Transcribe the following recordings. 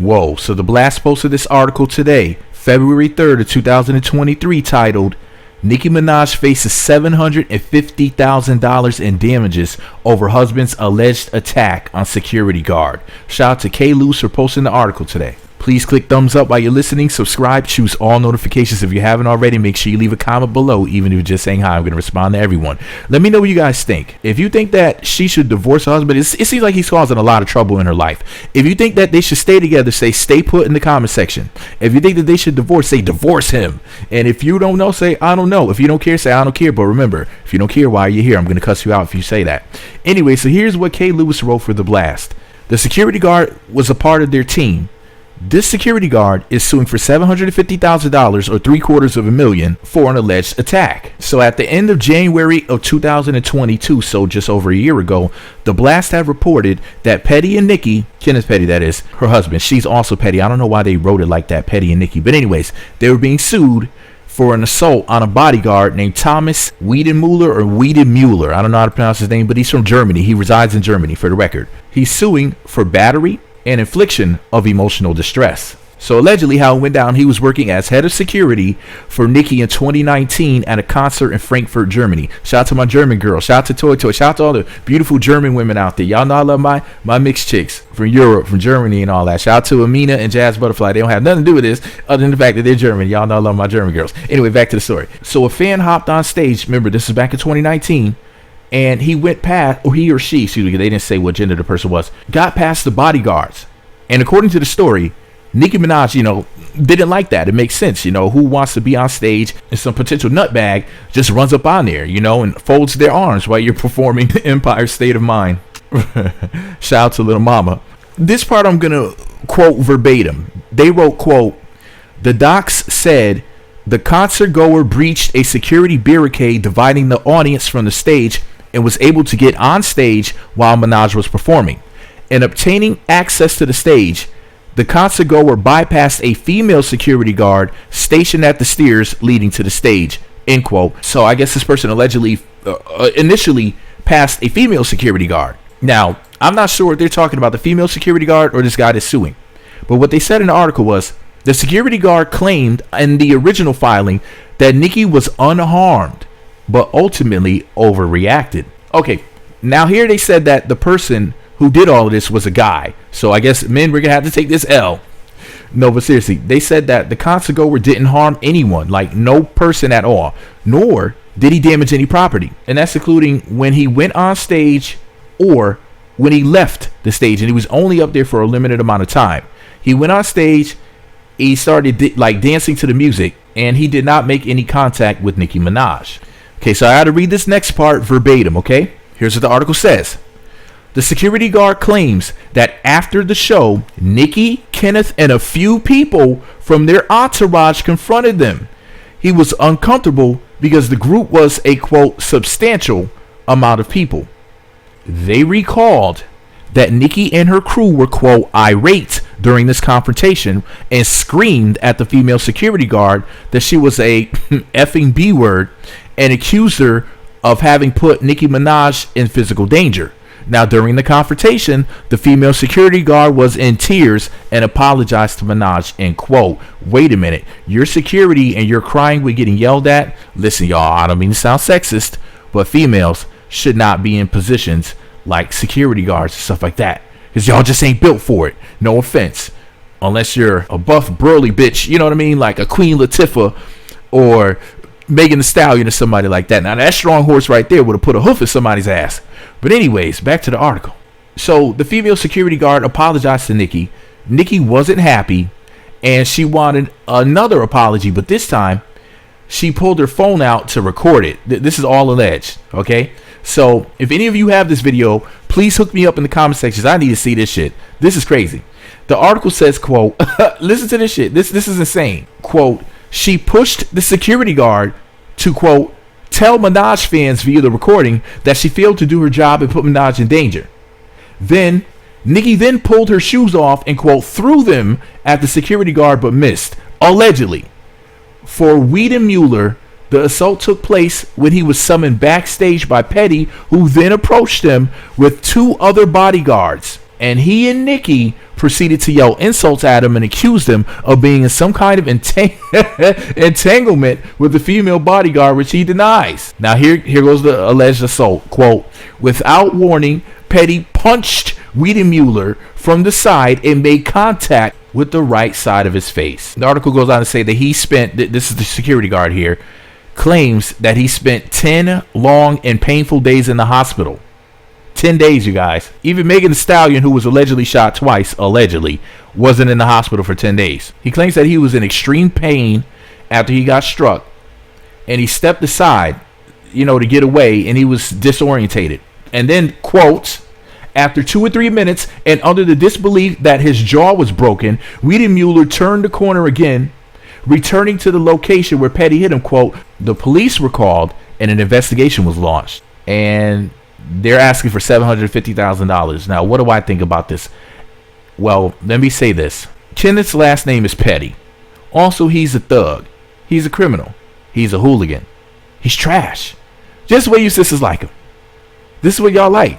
Whoa. So the Blast posted this article today, February 3rd of 2023, titled Nicki Minaj faces $750,000 in damages over husband's alleged attack on security guard. Shout out to K Loose for posting the article today. Please click thumbs up while you're listening, subscribe, choose all notifications if you haven't already. Make sure you leave a comment below, even if you're just saying hi. I'm going to respond to everyone. Let me know what you guys think. If you think that she should divorce her husband, it seems like he's causing a lot of trouble in her life. If you think that they should stay together, say stay put in the comment section. If you think that they should divorce, say divorce him. And if you don't know, say I don't know. If you don't care, say I don't care. But remember, if you don't care, why are you here? I'm going to cuss you out if you say that. Anyway, so here's what K. Lewis wrote for The Blast. The security guard was a part of their team. This security guard is suing for $750,000 or $750,000 for an alleged attack. So at the end of January of 2022, so just over a year ago, The Blast have reported that Petty and Nicki, Kenneth Petty that is, her husband, she's also Petty. I don't know why they wrote it like that, Petty and Nicki. But anyways, they were being sued for an assault on a bodyguard named Thomas Wiedemuller. I don't know how to pronounce his name, but he's from Germany. He resides in Germany, for the record. He's suing for battery and infliction of emotional distress. So allegedly how it went down, he was working as head of security for Nicki in 2019 at a concert in Frankfurt, Germany. Shout out to my German girl. Shout out to Toy Toy. Shout out to all the beautiful German women out there. Y'all know I love my mixed chicks from Europe, from Germany and all that. Shout out to Amina and Jazz Butterfly. They don't have nothing to do with this other than the fact that they're German. Y'all know I love my German girls. Anyway, back to the story. So a fan hopped on stage. Remember, this is back in 2019. And he went past, or he or she, excuse me, they didn't say what gender the person was, got past the bodyguards. And according to the story, Nicki Minaj, didn't like that. It makes sense. Who wants to be on stage and some potential nutbag just runs up on there, and folds their arms while you're performing Empire State of Mind. Shout out to Little Mama. This part I'm going to quote verbatim. They wrote, quote, "The docs said the concert goer breached a security barricade dividing the audience from the stage and was able to get on stage while Minaj was performing. In obtaining access to the stage, the concert goer bypassed a female security guard stationed at the stairs leading to the stage," end quote. So I guess this person allegedly initially passed a female security guard. Now, I'm not sure if they're talking about the female security guard or this guy that's suing. But what they said in the article was, the security guard claimed in the original filing that Nicki was unharmed, but ultimately overreacted. Okay, now here they said that the person who did all of this was a guy. So I guess men, we're going to have to take this L. No, but seriously, they said that the concert goer didn't harm anyone, like no person at all, nor did he damage any property. And that's including when he went on stage or when he left the stage, and he was only up there for a limited amount of time. He went on stage, he started dancing to the music, and he did not make any contact with Nicki Minaj. Okay, so I had to read this next part verbatim, okay? Here's what the article says. The security guard claims that after the show, Nicki, Kenneth, and a few people from their entourage confronted them. He was uncomfortable because the group was a, quote, substantial amount of people. They recalled that Nicki and her crew were, quote, irate during this confrontation and screamed at the female security guard that she was a effing B-word and accused her of having put Nicki Minaj in physical danger. Now, during the confrontation, the female security guard was in tears and apologized to Minaj, end quote. Wait a minute. Your security and you're crying with getting yelled at? Listen, y'all, I don't mean to sound sexist, but females should not be in positions like security guards and stuff like that, because y'all just ain't built for it. No offense. Unless you're a buff, burly bitch, you know what I mean? Like a Queen Latifah or Megan Thee Stallion or somebody like that. Now, that strong horse right there would have put a hoof in somebody's ass. But anyways, back to the article. So the female security guard apologized to Nicki. Nicki wasn't happy, and she wanted another apology, but this time she pulled her phone out to record it. This is all alleged, okay? So if any of you have this video, please hook me up in the comment sections. I need to see this shit. This is crazy. The article says, quote, listen to this shit. This is insane. Quote, she pushed the security guard to, quote, tell Minaj fans via the recording that she failed to do her job and put Minaj in danger. Then Nicki then pulled her shoes off and, quote, threw them at the security guard but missed, allegedly. For Wiedemuller, the assault took place when he was summoned backstage by Petty, who then approached him with two other bodyguards, and he and Nicki proceeded to yell insults at him and accused him of being in some kind of entanglement with the female bodyguard, which he denies. Now here goes the alleged assault. Quote, without warning, Petty punched Wiedemuller from the side and made contact with the right side of his face. The article goes on to say that he spent, this is the security guard here, claims that he spent 10 long and painful days in the hospital. 10 days, you guys. Even Megan Thee Stallion, who was allegedly shot twice, wasn't in the hospital for 10 days. He claims that he was in extreme pain after he got struck, and he stepped aside, to get away, and he was disorientated. And then, quote, after 2 or 3 minutes, and under the disbelief that his jaw was broken, Wiedemuller turned the corner again, returning to the location where Petty hit him. Quote, the police were called, and an investigation was launched. And they're asking for $750,000. Now, what do I think about this? Well, let me say this. Kenneth's last name is Petty. Also, he's a thug. He's a criminal. He's a hooligan. He's trash. Just the way you sisters like him. This is what y'all like.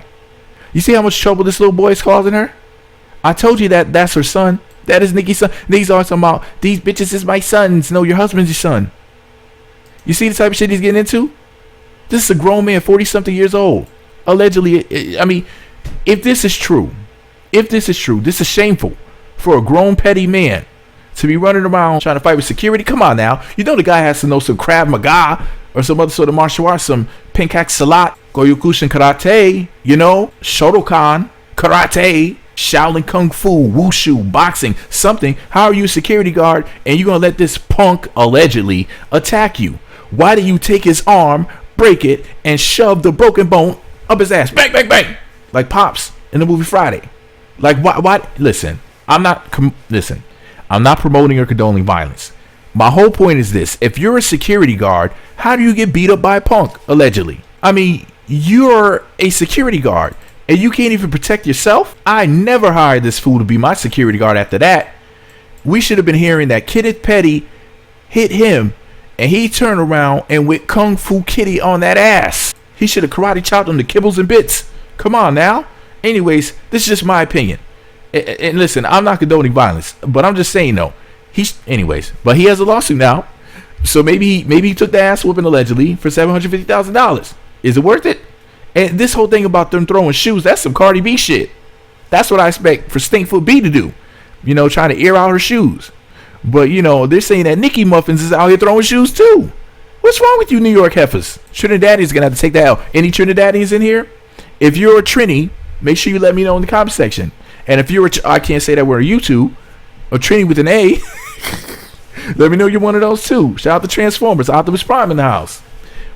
You see how much trouble this little boy is causing her? I told you that that's her son. That is Nicki's son. These are talking about, these bitches is my sons. No, your husband's your son. You see the type of shit he's getting into? This is a grown man, 40-something years old. Allegedly, I mean, if this is true, this is shameful for a grown, petty man to be running around trying to fight with security. Come on now. You know the guy has to know some Krav Maga or some other sort of martial arts, some Pencak Silat, Goryukushin Karate, Shotokan, Karate, Shaolin Kung Fu, Wushu, boxing, something. How are you a security guard and you're going to let this punk allegedly attack you? Why do you take his arm, break it, and shove the broken bone up his ass? Bang, bang, bang. Like Pops in the movie Friday. Like, why? Listen, I'm not promoting or condoning violence. My whole point is this. If you're a security guard, how do you get beat up by a punk, allegedly? I mean, you're a security guard and you can't even protect yourself? I never hired this fool to be my security guard after that. We should have been hearing that Kenneth Petty hit him and he turned around and went Kung Fu Kitty on that ass. He should have karate chopped him to kibbles and bits. Come on now. Anyways, this is just my opinion. And listen, I'm not condoning violence, but I'm just saying though. But he has a lawsuit now. So maybe he took the ass whooping allegedly for $750,000. Is it worth it? And this whole thing about them throwing shoes, that's some Cardi B shit. That's what I expect for Stinkfoot B to do. Trying to air out her shoes. But they're saying that Nicki Muffins is out here throwing shoes too. What's wrong with you New York heifers? Trinidadians gonna have to take that out. Any Trinidadians in here? If you're a Trini, make sure you let me know in the comment section. And if you're I can't say that we're a YouTube, a Trini with an A, let me know you're one of those too. Shout out to Transformers, Optimus Prime in the house.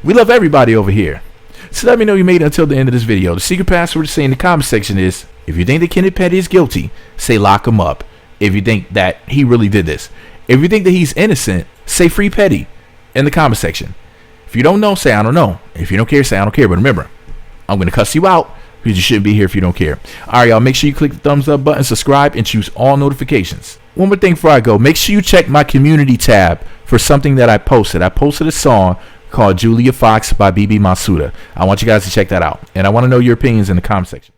We love everybody over here. So let me know you made it until the end of this video. The secret password to say in the comment section is, if you think that Kenneth Petty is guilty, say lock him up. If you think that he really did this. If you think that he's innocent, say free Petty in the comment section. If you don't know, say I don't know. If you don't care, say I don't care. But remember, I'm going to cuss you out because you shouldn't be here if you don't care. All right, y'all, make sure you click the thumbs up button, subscribe, and choose all notifications. One more thing before I go, make sure you check my community tab for something that I posted. I posted a song called Julia Fox by BB Masuda. I want you guys to check that out. And I want to know your opinions in the comment section.